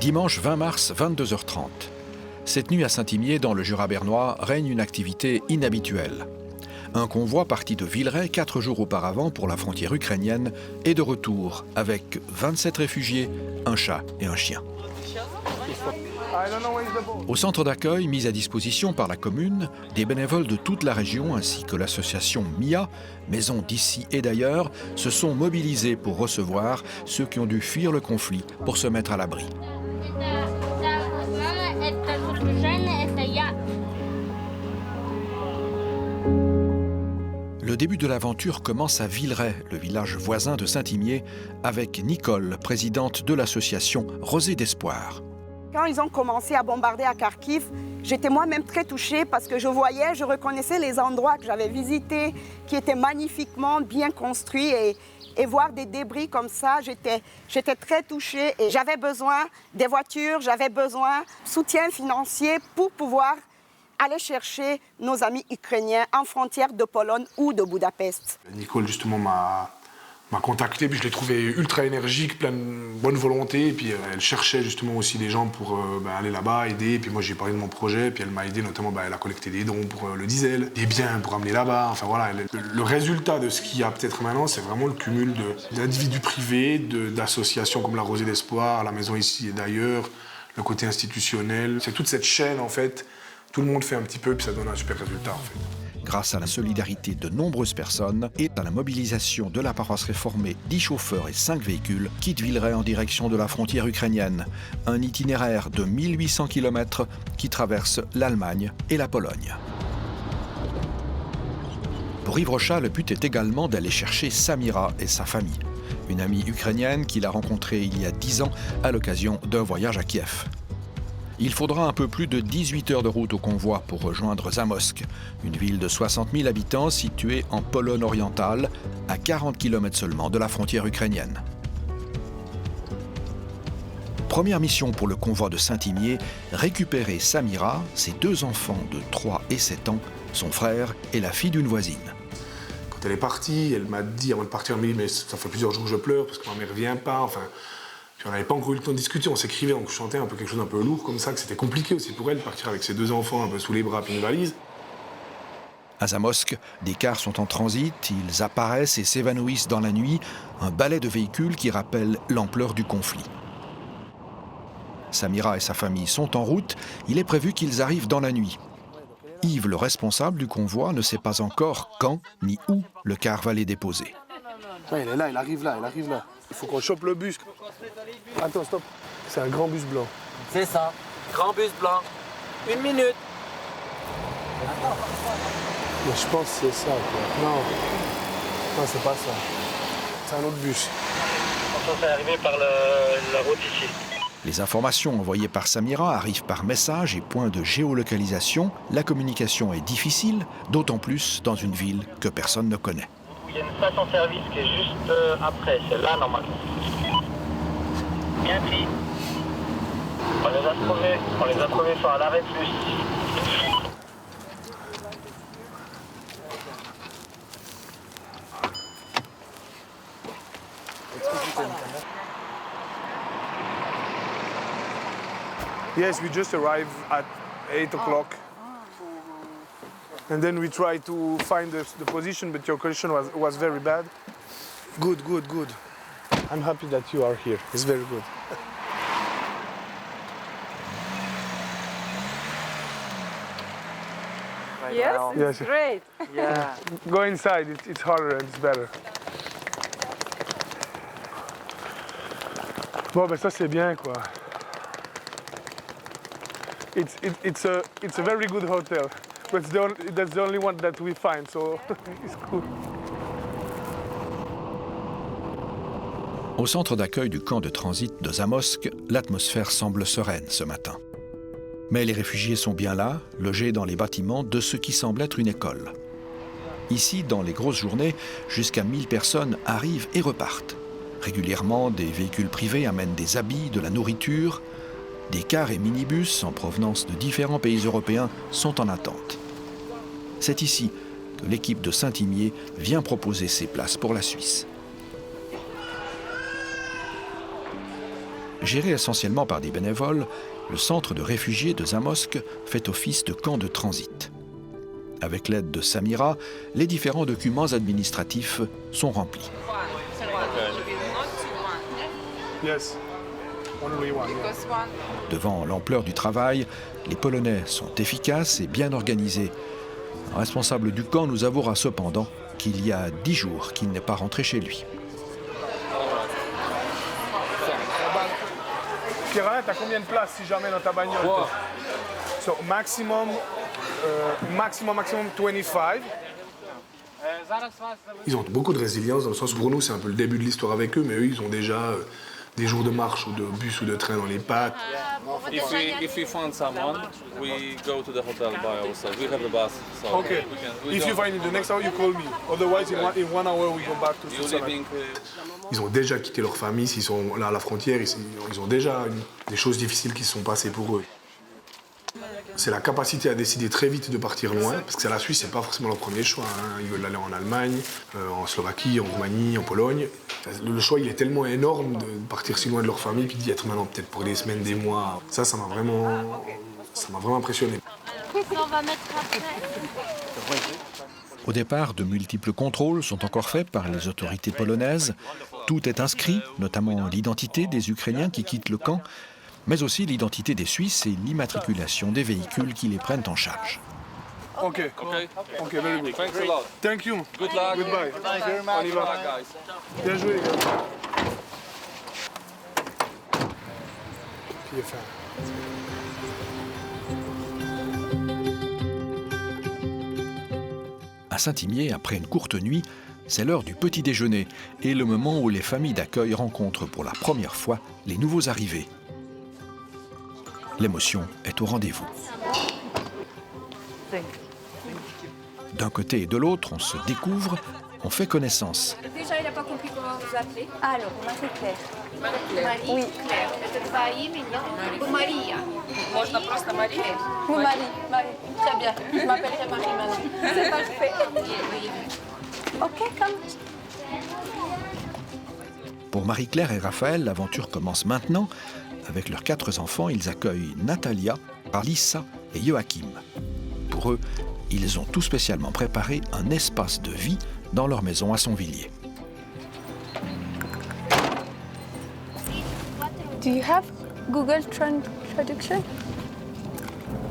Dimanche 20 mars, 22h30. Cette nuit à Saint-Imier, dans le Jura bernois, règne une activité inhabituelle. Un convoi parti de Villeray 4 jours auparavant pour la frontière ukrainienne est de retour avec 27 réfugiés, un chat et un chien. Au centre d'accueil mis à disposition par la commune, des bénévoles de toute la région ainsi que l'association MIA, Maison d'ici et d'ailleurs, se sont mobilisés pour recevoir ceux qui ont dû fuir le conflit pour se mettre à l'abri. Le début de l'aventure commence à Villeray, le village voisin de Saint-Imier, avec Nicole, présidente de l'association Rosée d'Espoir. Quand ils ont commencé à bombarder à Kharkiv, j'étais moi-même très touchée parce que je reconnaissais les endroits que j'avais visités, qui étaient magnifiquement bien construits et voir des débris comme ça, j'étais très touchée et j'avais besoin des voitures, j'avais besoin de soutien financier pour pouvoir aller chercher nos amis ukrainiens en frontière de Pologne ou de Budapest. Nicole justement m'a contacté, puis je l'ai trouvé ultra énergique, plein de bonne volonté, et puis elle cherchait justement aussi des gens pour aller là-bas, aider, et puis moi j'ai parlé de mon projet, puis elle m'a aidé notamment, elle a collecté des dons pour le diesel, des biens pour amener là-bas, enfin voilà. Le résultat de ce qu'il y a peut-être maintenant, c'est vraiment le cumul d'individus privés, d'associations comme la Rosée d'Espoir, la Maison ici et d'ailleurs, le côté institutionnel, c'est toute cette chaîne en fait, tout le monde fait un petit peu, puis ça donne un super résultat en fait. Grâce à la solidarité de nombreuses personnes et à la mobilisation de la paroisse réformée, 10 chauffeurs et 5 véhicules quittent Villeray en direction de la frontière ukrainienne. Un itinéraire de 1800 km qui traverse l'Allemagne et la Pologne. Pour Yves Rochat, le but est également d'aller chercher Samira et sa famille. Une amie ukrainienne qu'il a rencontrée il y a 10 ans à l'occasion d'un voyage à Kiev. Il faudra un peu plus de 18 heures de route au convoi pour rejoindre Zamość, une ville de 60 000 habitants située en Pologne orientale, à 40 km seulement de la frontière ukrainienne. Première mission pour le convoi de Saint-Imier, récupérer Samira, ses 2 enfants de 3 et 7 ans, son frère et la fille d'une voisine. Quand elle est partie, elle m'a dit, avant de partir, elle m'a dit, mais ça fait plusieurs jours que je pleure parce que ma mère ne vient pas, enfin... Puis on n'avait pas encore eu le temps de discuter, on s'écrivait, donc je chantais un peu quelque chose d'un peu lourd comme ça, que c'était compliqué aussi pour elle de partir avec ses 2 enfants un peu sous les bras puis une valise. À Zamość, des cars sont en transit, ils apparaissent et s'évanouissent dans la nuit, un balai de véhicules qui rappelle l'ampleur du conflit. Samira et sa famille sont en route, il est prévu qu'ils arrivent dans la nuit. Yves, le responsable du convoi, ne sait pas encore quand ni où le car va les déposer. Ouais, il est là, il arrive là. Il faut qu'on chope le bus. Attends, stop. C'est un grand bus blanc. C'est ça. Grand bus blanc. 1 minute. Mais je pense que c'est ça, quoi. Non, c'est pas ça. C'est un autre bus. On peut arriver par la route ici. Les informations envoyées par Samira arrivent par message et point de géolocalisation. La communication est difficile, d'autant plus dans une ville que personne ne connaît. Il y a une station-service qui est juste après, c'est là normalement. Bien pris. On les a trouvés sur un arrêt plus. Yes, we just arrived at 8 o'clock. And then we tried to find the position, but your connection was very bad. Good. I'm happy that you are here. It's very good. Yes, it's great. Yeah. Go inside, it's harder and it's better. Bon, ben ça c'est bien, quoi. It's a very good hotel. But that's the only one that we find, so it's cool. Au centre d'accueil du camp de transit de Zamość, l'atmosphère semble sereine ce matin. Mais les réfugiés sont bien là, logés dans les bâtiments de ce qui semble être une école. Ici, dans les grosses journées, jusqu'à 1000 personnes arrivent et repartent. Régulièrement, des véhicules privés amènent des habits, de la nourriture. Des cars et minibus en provenance de différents pays européens sont en attente. C'est ici que l'équipe de Saint-Imier vient proposer ses places pour la Suisse. Géré essentiellement par des bénévoles, le centre de réfugiés de Zamosk fait office de camp de transit. Avec l'aide de Samira, les différents documents administratifs sont remplis. Yes. Only one. Yeah. Devant l'ampleur du travail, les Polonais sont efficaces et bien organisés. Un responsable du camp nous avouera cependant qu'il y a 10 jours qu'il n'est pas rentré chez lui. Pierre, t'as combien de places si jamais dans ta bagnole? So maximum 25. Ils ont beaucoup de résilience, dans le sens où pour nous, c'est un peu le début de l'histoire avec eux, mais eux, ils ont déjà des jours de marche ou de bus ou de train dans les pattes. If we find someone, we go to the hotel by ourselves. We have the bus, so Okay. we If you don't- find in the next hour, you call me. Otherwise, in 1 hour, we go back to you Switzerland. living, Ils ont déjà quitté leur famille, s'ils sont là à la frontière, ils ont déjà des choses difficiles qui se sont passées pour eux. C'est la capacité à décider très vite de partir loin, parce que la Suisse, c'est pas forcément leur premier choix. Hein. Ils veulent aller en Allemagne, en Slovaquie, en Roumanie, en Pologne. Le choix, il est tellement énorme de partir si loin de leur famille, puis d'y être maintenant peut-être pour des semaines, des mois. Ça m'a vraiment impressionné. On va mettre après. Au départ, de multiples contrôles sont encore faits par les autorités polonaises. Tout est inscrit, notamment l'identité des Ukrainiens qui quittent le camp, mais aussi l'identité des Suisses et l'immatriculation des véhicules qui les prennent en charge. Okay. Okay. Okay, very good. Thanks a lot. Thank you. Good luck. Goodbye. On y Good va. luck, guys. Bien joué, les gars. Puis, enfin, À Saint-Imier, après une courte nuit, c'est l'heure du petit déjeuner et le moment où les familles d'accueil rencontrent pour la première fois les nouveaux arrivés. L'émotion est au rendez-vous. D'un côté et de l'autre, on se découvre, on fait connaissance. Déjà, il n'a pas compris comment vous appelez. Alors, Marie-Claire. Marie, Oui. Claire. Это два имени. Мария. Можно просто Мария. Oui, Marie. Très bien. Je m'appellerai Marie maintenant. C'est parfait. Ok, comme. Pour Marie-Claire et Raphaël, l'aventure commence maintenant. Avec leurs 4 enfants, ils accueillent Natalia, Alissa et Joachim. Pour eux, ils ont tout spécialement préparé un espace de vie dans leur maison à Sonvilliers. Do you have Google Traduction?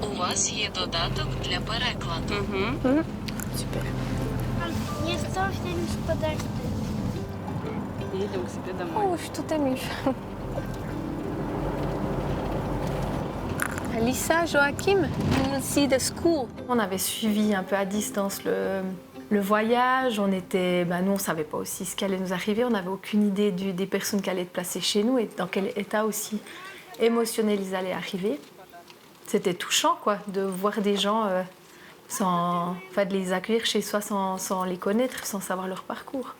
У вас є додаток для перекладу. Super. Nie zdążę już podać. Oh, je suis toute émue. Alissa, Joachim, you see the school. On avait suivi un peu à distance le voyage. On était, nous, on ne savait pas aussi ce qui allait nous arriver. On n'avait aucune idée des personnes qui allaient être placées chez nous et dans quel état aussi émotionnel ils allaient arriver. C'était touchant, quoi, de voir des gens, de les accueillir chez soi sans les connaître, sans savoir leur parcours.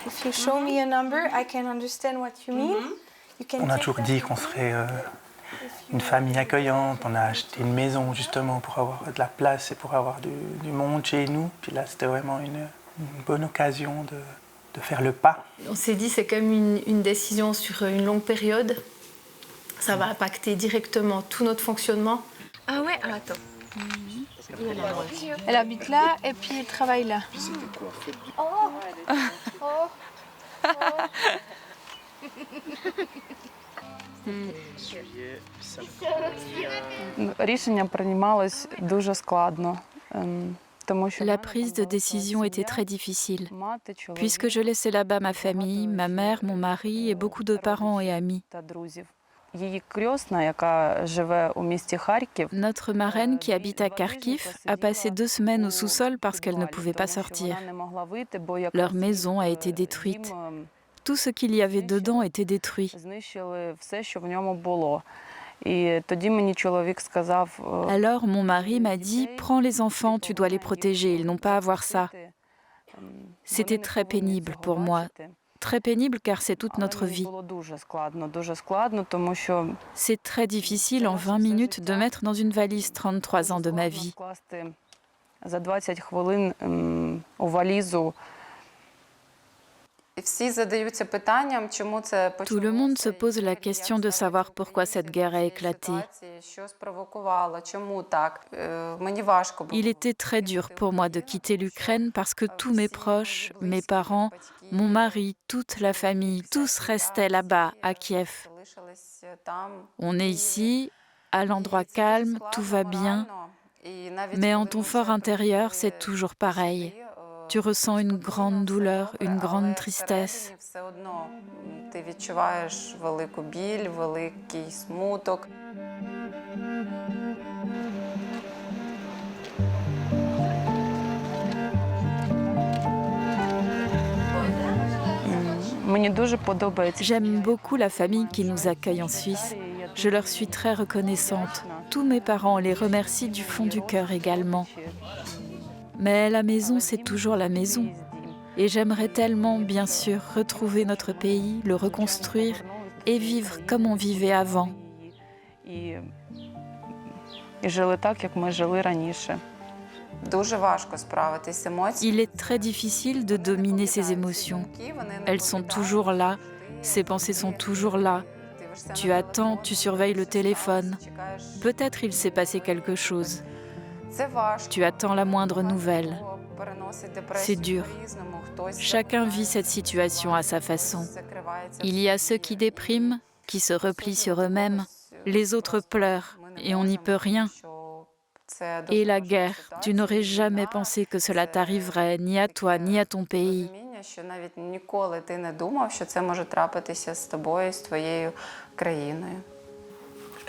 If you show me a number, I can understand what you mean. You can On a take toujours that. dit qu'on serait une famille accueillante. On a acheté une maison justement pour avoir de la place et pour avoir du monde chez nous. Puis là, c'était vraiment une bonne occasion de faire le pas. On s'est dit c'est quand même une décision sur une longue période. Ça va impacter directement tout notre fonctionnement. Ah ouais, attends. Elle habite là et puis elle travaille là. Рішення приймалось дуже складно. La prise de décision était très difficile, puisque je laissais là-bas ma famille, ma mère, mon mari et beaucoup de parents et amis. Notre marraine, qui habite à Kharkiv, a passé 2 semaines au sous-sol parce qu'elle ne pouvait pas sortir. Leur maison a été détruite. Tout ce qu'il y avait dedans était détruit. Alors mon mari m'a dit « Prends les enfants, tu dois les protéger, ils n'ont pas à voir ça ». C'était très pénible pour moi. Très pénible car c'est toute notre vie. C'est très difficile en 20 minutes de mettre dans une valise 33 ans de ma vie. Tout le monde se pose la question de savoir pourquoi cette guerre a éclaté. Il était très dur pour moi de quitter l'Ukraine parce que tous mes proches, mes parents, mon mari, toute la famille, tous restaient là-bas, à Kiev. On est ici, à l'endroit calme, tout va bien, mais en ton fort intérieur, c'est toujours pareil. Tu ressens une grande douleur, une grande tristesse. J'aime beaucoup la famille qui nous accueille en Suisse. Je leur suis très reconnaissante. Tous mes parents les remercient du fond du cœur également. Mais la maison, c'est toujours la maison. Et j'aimerais tellement, bien sûr, retrouver notre pays, le reconstruire et vivre comme on vivait avant. Il est très difficile de dominer ses émotions. Elles sont toujours là, ses pensées sont toujours là. Tu attends, tu surveilles le téléphone. Peut-être il s'est passé quelque chose. Tu attends la moindre nouvelle. C'est dur. Chacun vit cette situation à sa façon. Il y a ceux qui dépriment, qui se replient sur eux-mêmes. Les autres pleurent et on n'y peut rien. Et la guerre, tu n'aurais jamais pensé que cela t'arriverait, ni à toi, ni à ton pays.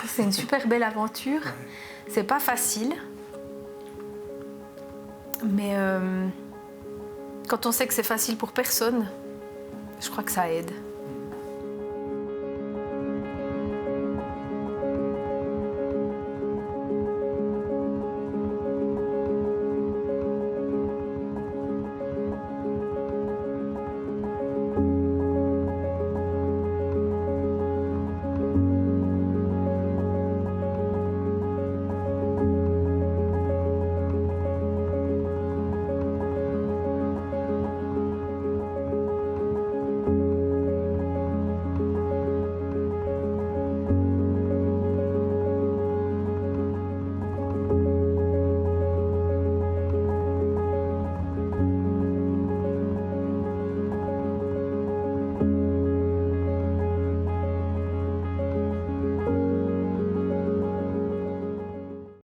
C'est une super belle aventure. C'est pas facile. Mais quand on sait que c'est facile pour personne, je crois que ça aide.